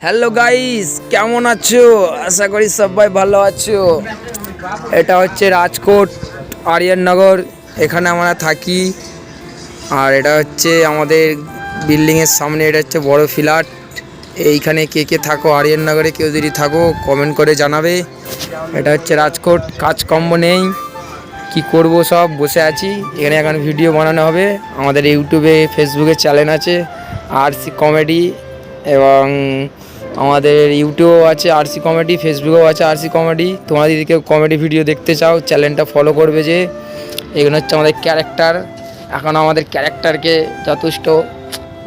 Hello guys, কেমন আছো? আশা করি সবাই ভালো আছো। এটা হচ্ছে রাজকোট আরিয়াননগর, এখানে আমরা থাকি। আর এটা হচ্ছে আমাদের বিল্ডিংয়ের সামনে, এটা হচ্ছে বড় ফ্ল্যাট। এইখানে কে কে থাকো আরিয়াননগরে, কেউ যদি থাকো কমেন্ট করে জানাবে। এটা হচ্ছে রাজকোট, কাজকর্ম নেই, কি করব, সব বসে আছি। এখানে এখন ভিডিও বানানো হবে। আমাদের ইউটিউবে ফেসবুকে চ্যানেল আছে আরসি কমেডি, এবং আমাদের ইউটিউবও আছে আরসি কমেডি, ফেসবুকেও আছে আরসি কমেডি। তোমরা যদি কেউ কমেডি ভিডিও দেখতে চাও চ্যানেলটা ফলো করবে। যে এগুলো হচ্ছে আমাদের ক্যারেক্টার। এখন আমাদের ক্যারেক্টারকে যথেষ্ট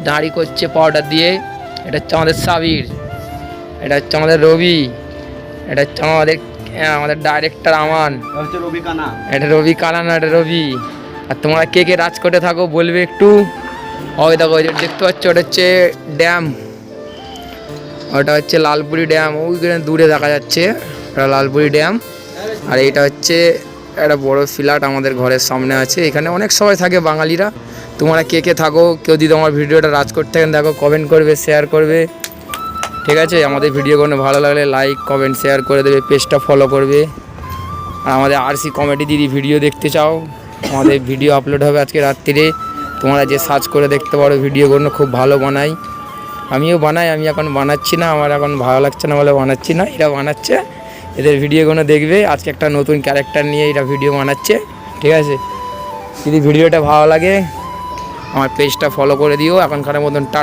দাঁড়ি করছে পাউডার দিয়ে। এটা হচ্ছে আমাদের সাবির, এটা হচ্ছে আমাদের রবি, এটা হচ্ছে আমাদের ডাইরেক্টর আমান, এটা রবি কানা না, এটা রবি। আর তোমরা কে কে রাজকোটে থাকো বলবে একটু। ওই দেখো, ওই যে দেখতে পাচ্ছ, ওটা হচ্ছে ড্যাম, ওটা হচ্ছে লালপুরি ড্যাম, ওইখানে দূরে দেখা যাচ্ছে, ওটা লালপুরি ড্যাম। আর এইটা হচ্ছে একটা বড় ফ্ল্যাট আমাদের ঘরের সামনে আছে। এখানে অনেক সবাই থাকে বাঙালিরা। তোমরা কে কে থাকো, কেউ যদি আমার ভিডিওটা রাজকোট থেকে দেখো কমেন্ট করবে, শেয়ার করবে, ঠিক আছে? আমাদের ভিডিওগুলো ভালো লাগলে লাইক কমেন্ট শেয়ার করে দেবে, পেজটা ফলো করবে। আর আমাদের আরসি কমেডি দিদি ভিডিও দেখতে চাও, আমাদের ভিডিও আপলোড হবে আজকে রাত্রিরে। তোমরা যে সার্চ করে দেখতে পারো, ভিডিওগুলো খুব ভালো বানাই, আমিও বানাই। আমি এখন বানাচ্ছি না, আমার এখন ভালো লাগছে না বলে বানাচ্ছি না, এরা বানাচ্ছে। এদের ভিডিওগুলো দেখবে। আজকে একটা নতুন ক্যারেক্টার নিয়ে এরা ভিডিও বানাচ্ছে, ঠিক আছে? যদি ভিডিওটা ভালো লাগে আমার পেজটা ফলো করে দিও। এখনকার মতন টাটা।